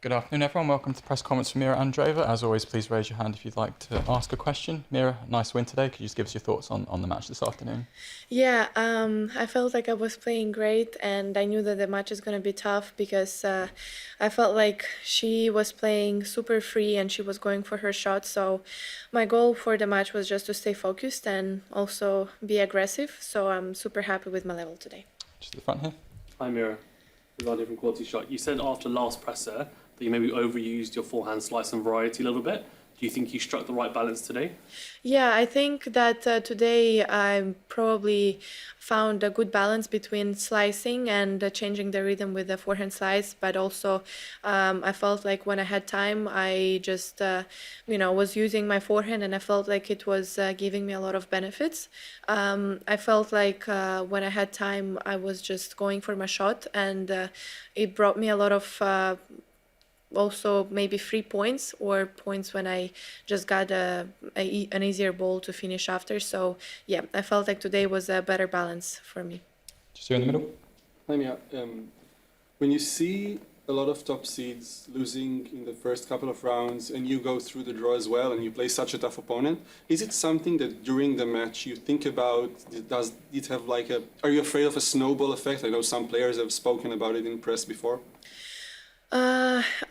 Good afternoon, everyone. Welcome to the press conference from Mirra Andreeva. As always, please raise your hand if you'd like to ask a question. Mirra, nice win today. Could you just give us your thoughts on the match this afternoon? Yeah, I felt like I was playing great, and I knew that the match is going to be tough because I felt like she was playing super free and she was going for her shot. So my goal for the match was just to stay focused and also be aggressive. So I'm super happy with my level today. Just at the front here. Hi Mirra, regarding different quality shot. You said after last presser that you maybe overused your forehand slice and variety a little bit. Do you think you struck the right balance today? Yeah, I think that today I probably found a good balance between slicing and changing the rhythm with the forehand slice, but also I felt like when I had time, I just, was using my forehand and I felt like it was giving me a lot of benefits. I felt like when I had time, I was just going for my shot and it brought me a lot of also maybe 3 points or points when I just got an easier ball to finish after. So yeah, I felt like today was a better balance for me. Just here in the middle. Let me, when you see a lot of top seeds losing in the first couple of rounds and you go through the draw as well and you play such a tough opponent, is it something that during the match you think about? Does it have like are you afraid of a snowball effect? I know some players have spoken about it in press before.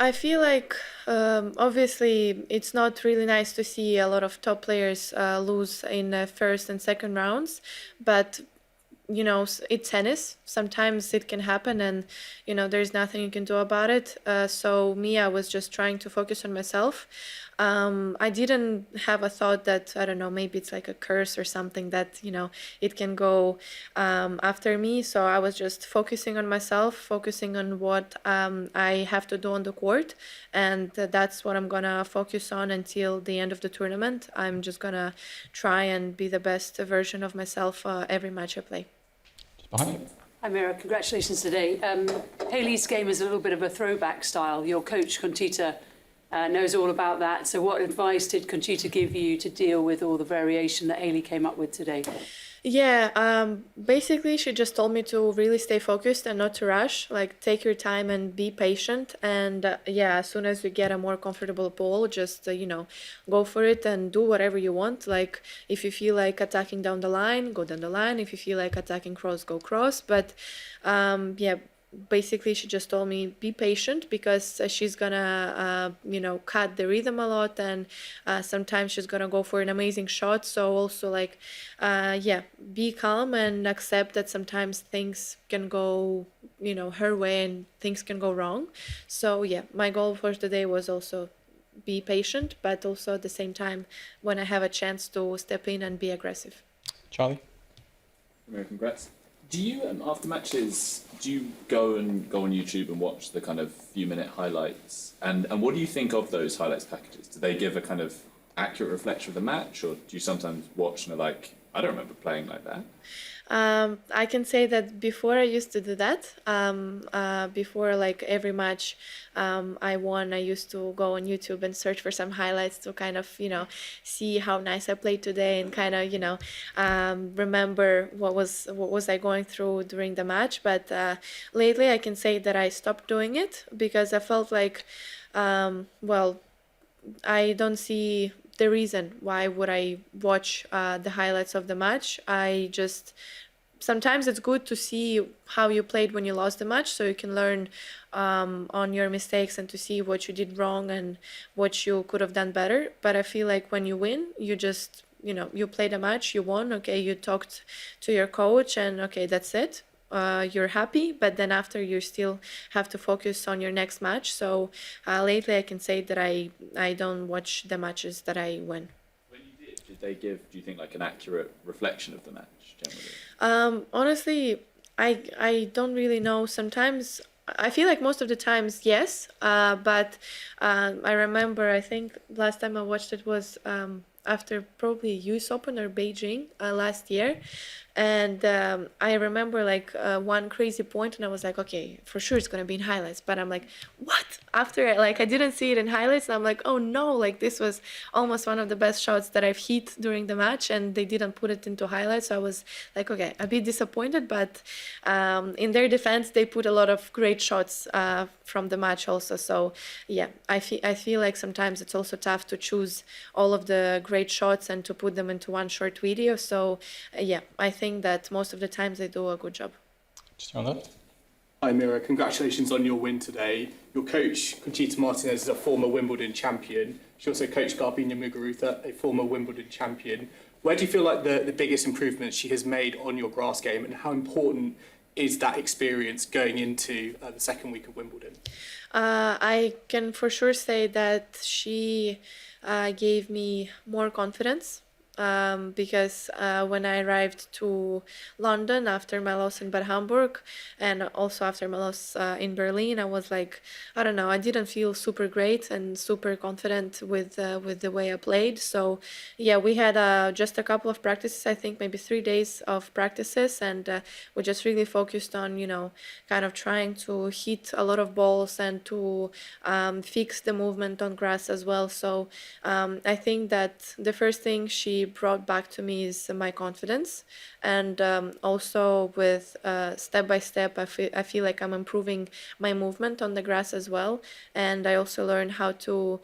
I feel like obviously it's not really nice to see a lot of top players lose in first and second rounds, but it's tennis. Sometimes it can happen, and there's nothing you can do about it. So me, I was just trying to focus on myself. I didn't have a thought that I don't know, maybe it's like a curse or something that it can go after me. So I was just focusing on myself, focusing on what I have to do on the court, and that's what I'm gonna focus on until the end of the tournament. I'm just gonna try and be the best version of myself every match I play. Behind you. Hi Mirra, congratulations today. Hailey's game is a little bit of a throwback style. Your coach, Conchita, knows all about that. So what advice did Conchita give you to deal with all the variation that Hailey came up with today? Yeah, basically she just told me to really stay focused and not to rush, like take your time and be patient. And yeah, as soon as you get a more comfortable ball, just, go for it and do whatever you want. Like if you feel like attacking down the line, go down the line. If you feel like attacking cross, go cross. But yeah, basically she just told me be patient because she's gonna cut the rhythm a lot, and sometimes she's gonna go for an amazing shot. So also like yeah, be calm and accept that sometimes things can go her way and things can go wrong. So yeah, my goal for today was also be patient, but also at the same time when I have a chance to step in and be aggressive. Charlie. Congrats. Do you, after matches, do you go on YouTube and watch the kind of few-minute highlights? And what do you think of those highlights packages? Do they give a kind of accurate reflection of the match, or do you sometimes watch and are like, I don't remember playing like that? I can say that before I used to do that. Before like every match I won, I used to go on YouTube and search for some highlights to kind of, see how nice I played today and kind of, remember what was I going through during the match. But lately I can say that I stopped doing it because I felt like, well, I don't see the reason why would I watch the highlights of the match. I just sometimes it's good to see how you played when you lost the match, so you can learn on your mistakes and to see what you did wrong and what you could have done better. But I feel like when you win, you just you played a match, you won. Okay, you talked to your coach, and okay, that's it. You're happy, but then after you still have to focus on your next match. So lately I can say that I don't watch the matches that I win. When you did they give, do you think, like an accurate reflection of the match generally? Honestly, I don't really know. Sometimes I feel like most of the times yes, but I remember I think last time I watched it was after probably US Open or Beijing last year. And I remember like one crazy point and I was like, okay, for sure it's going to be in highlights. But I'm like, what? after like I didn't see it in highlights, and I'm like, oh no, like this was almost one of the best shots that I've hit during the match, and they didn't put it into highlights. So I was like, okay, a bit disappointed, but in their defense, they put a lot of great shots from the match also. So yeah, I feel like sometimes it's also tough to choose all of the great shots and to put them into one short video. So yeah, I think that most of the times they do a good job. Just on that. Hi Mirra, congratulations on your win today. Your coach, Conchita Martinez, is a former Wimbledon champion. She also coached Garbine Muguruza, a former Wimbledon champion. Where do you feel like the biggest improvements she has made on your grass game, and how important is that experience going into the second week of Wimbledon? I can for sure say that she gave me more confidence. Because when I arrived to London after my loss in Bad Hamburg and also after my loss in Berlin, I was like, I don't know, I didn't feel super great and super confident with the way I played. So yeah, we had just a couple of practices, I think maybe 3 days of practices, and we just really focused on, kind of trying to hit a lot of balls and to fix the movement on grass as well. So I think that the first thing she brought back to me is my confidence, and also with step by step I feel like I'm improving my movement on the grass as well, and I also learned how to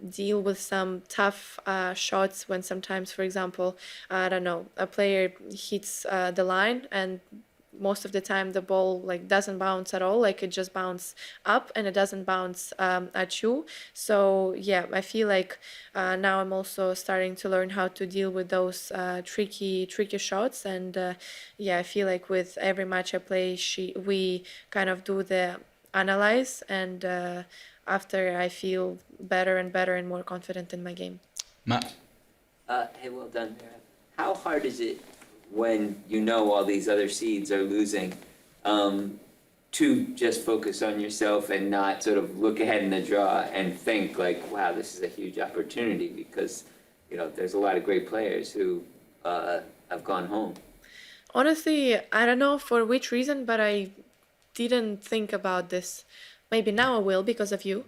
deal with some tough shots when sometimes, for example, I don't know, a player hits the line and most of the time the ball like doesn't bounce at all, like it just bounces up and it doesn't bounce at you. So yeah, I feel like now I'm also starting to learn how to deal with those tricky shots, and yeah, I feel like with every match I play we kind of do the analyze, and after I feel better and better and more confident in my game. Matt. Hey, well done. How hard is it when you know all these other seeds are losing, to just focus on yourself and not sort of look ahead in the draw and think like, wow, this is a huge opportunity, because, there's a lot of great players who have gone home. Honestly, I don't know for which reason, but I didn't think about this. Maybe now I will because of you.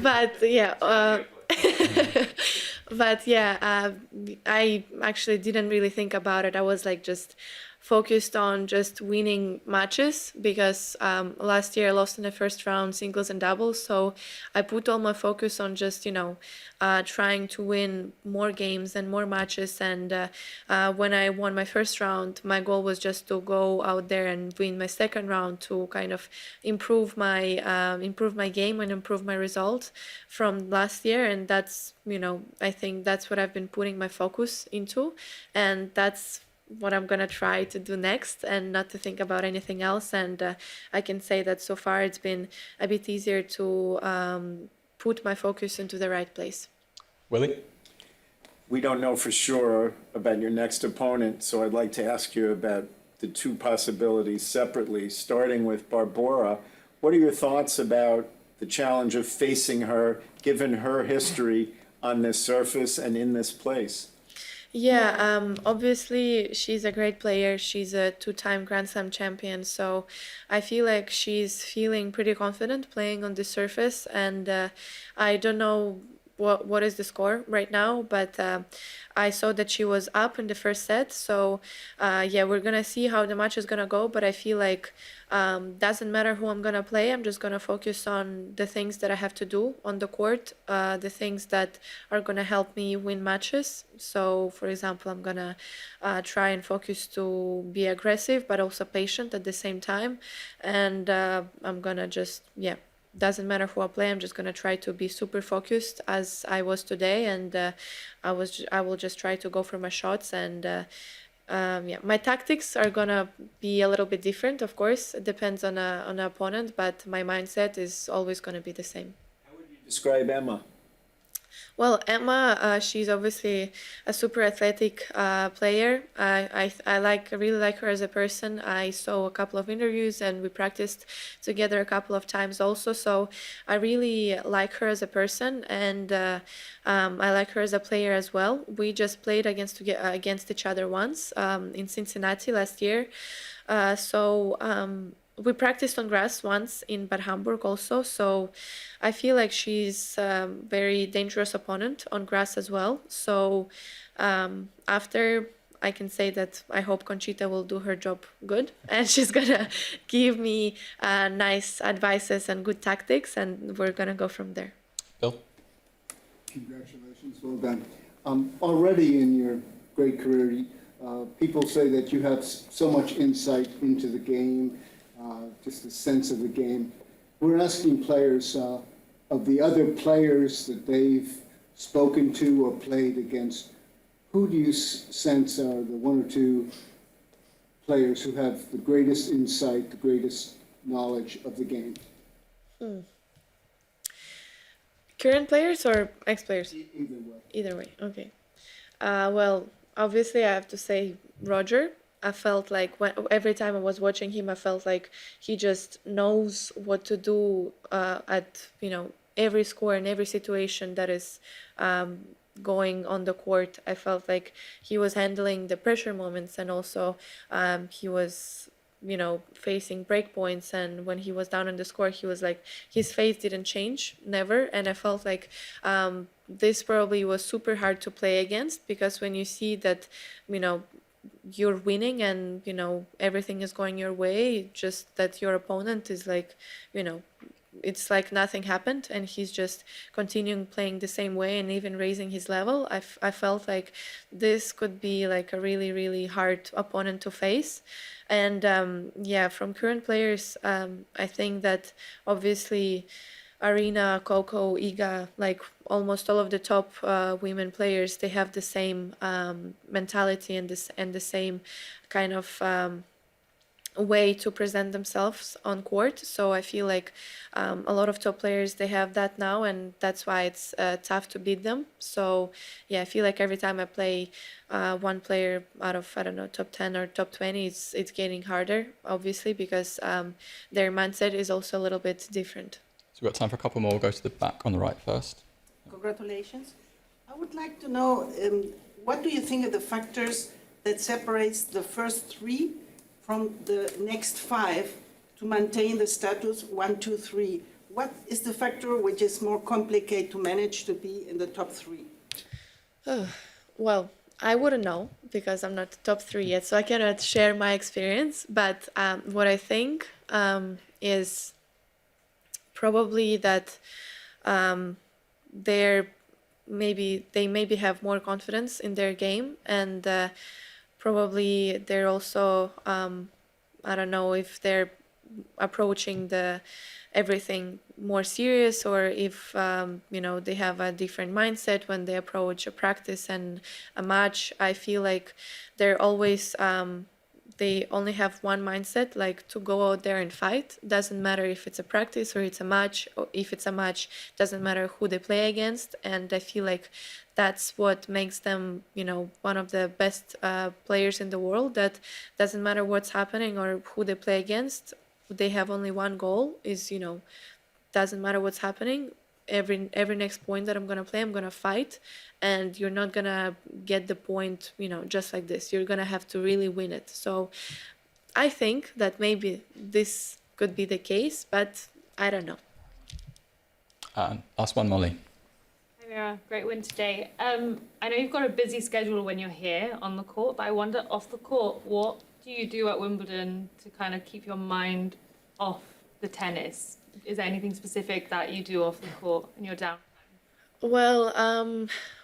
But yeah, but yeah, I actually didn't really think about it. I was like just focused on just winning matches, because last year I lost in the first round singles and doubles, so I put all my focus on just trying to win more games and more matches, and when I won my first round, my goal was just to go out there and win my second round to kind of improve my game and improve my result from last year, and that's I think that's what I've been putting my focus into, and that's what I'm gonna try to do next, and not to think about anything else. And I can say that so far it's been a bit easier to put my focus into the right place. Willie? We don't know for sure about your next opponent, so I'd like to ask you about the two possibilities separately, starting with Barbora. What are your thoughts about the challenge of facing her, given her history on this surface and in this place? Yeah, obviously she's a great player. She's a two-time Grand Slam champion, so I feel like she's feeling pretty confident playing on the surface, and I don't know what is the score right now, but I saw that she was up in the first set, so yeah, we're gonna see how the match is gonna go, but I feel like doesn't matter who I'm gonna play, I'm just gonna focus on the things that I have to do on the court, the things that are gonna help me win matches. So for example, I'm gonna try and focus to be aggressive but also patient at the same time, and I'm gonna just, yeah, doesn't matter who I play, I'm just gonna try to be super focused as I was today, and I will just try to go for my shots, and yeah, my tactics are gonna be a little bit different, of course. It depends on an opponent, but my mindset is always gonna be the same. How would you describe Emma? Well, Emma, she's obviously a super athletic player. I really like her as a person. I saw a couple of interviews and we practiced together a couple of times also. So I really like her as a person, and I like her as a player as well. We just played against each other once in Cincinnati last year. So we practiced on grass once in Bad Hamburg also, so I feel like she's a very dangerous opponent on grass as well. So after, I can say that I hope Conchita will do her job good, and she's gonna give me nice advices and good tactics, and we're gonna go from there. Bill? Congratulations, well done. Already in your great career, people say that you have so much insight into the game, just a sense of the game. We're asking players, of the other players that they've spoken to or played against, who do you sense are the one or two players who have the greatest insight, the greatest knowledge of the game? Current players or ex-players? Either way. Either way, okay. Well, obviously I have to say Roger. I felt like every time I was watching him, I felt like he just knows what to do at every score and every situation that is going on the court. I felt like he was handling the pressure moments, and also he was facing break points, and when he was down on the score, he was like, his face didn't change, never. And I felt like this probably was super hard to play against, because when you see that you're winning and everything is going your way, just that your opponent is like it's like nothing happened, and he's just continuing playing the same way and even raising his level. I felt like this could be like a really, really hard opponent to face. And from current players, I think that obviously Arina, Coco, Iga, like almost all of the top women players, they have the same mentality and the same kind of way to present themselves on court. So I feel like a lot of top players, they have that now, and that's why it's tough to beat them. So yeah, I feel like every time I play one player out of, I don't know, top 10 or top 20, it's getting harder, obviously, because their mindset is also a little bit different. So we've got time for a couple more. We'll go to the back on the right first. Congratulations. I would like to know, what do you think of the factors that separates the first three from the next five to maintain the status 1, 2, 3? What is the factor which is more complicated to manage to be in the top three? Well, I wouldn't know, because I'm not top three yet, so I cannot share my experience. But what I think is probably that they maybe have more confidence in their game, and probably they're also I don't know if they're approaching everything more serious, or if they have a different mindset when they approach a practice and a match. I feel like they're always they only have one mindset, like to go out there and fight. Doesn't matter if it's a practice or it's a match, or if it's a match, doesn't matter who they play against. And I feel like that's what makes them, one of the best players in the world. That doesn't matter what's happening or who they play against. They have only one goal, is, doesn't matter what's happening. Every next point that I'm gonna play, I'm gonna fight, and you're not gonna get the point, just like this. You're gonna have to really win it. So I think that maybe this could be the case, but I don't know. Last one, Molly. Hi Mirra, great win today. I know you've got a busy schedule when you're here on the court, but I wonder, off the court, what do you do at Wimbledon to kind of keep your mind off the tennis? Is there anything specific that you do off the court in your downtime? Well,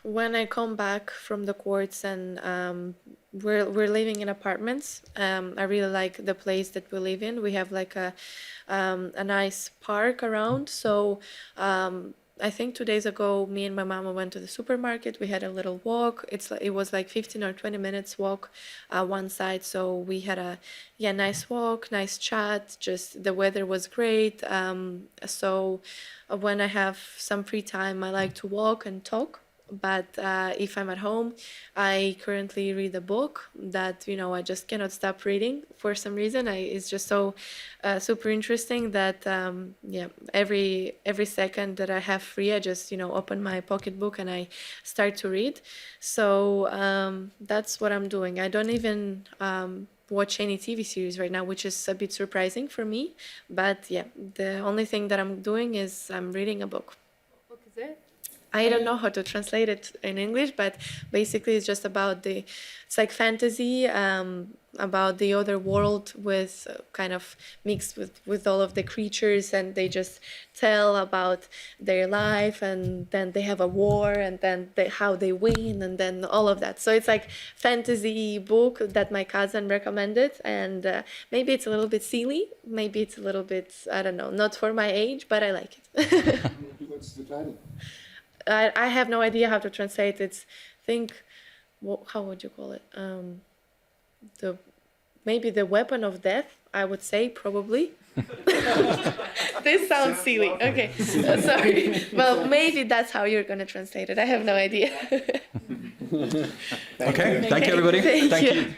when I come back from the courts and we're living in apartments, I really like the place that we live in. We have like a nice park around. So I think 2 days ago, me and my mama went to the supermarket. We had a little walk. It was like 15 or 20 minutes walk one side. So we had a nice walk, nice chat. Just the weather was great. So when I have some free time, I like to walk and talk. But if I'm at home, I currently read a book that, I just cannot stop reading for some reason. It's just so super interesting that, every second that I have free, I just, open my pocketbook and I start to read. So that's what I'm doing. I don't even watch any TV series right now, which is a bit surprising for me. But yeah, the only thing that I'm doing is I'm reading a book. What book is it? I don't know how to translate it in English, but basically it's just about it's like fantasy, about the other world with kind of mixed with all of the creatures, and they just tell about their life, and then they have a war, and then how they win, and then all of that. So it's like fantasy book that my cousin recommended, and maybe it's a little bit silly, maybe it's a little bit, I don't know, not for my age, but I like it. What's the title? I have no idea how to translate it. How would you call it? Maybe the weapon of death, I would say, probably. This sounds silly. Okay, sorry. Well, maybe that's how you're going to translate it. I have no idea. Okay, thank you everybody. Thank you. You.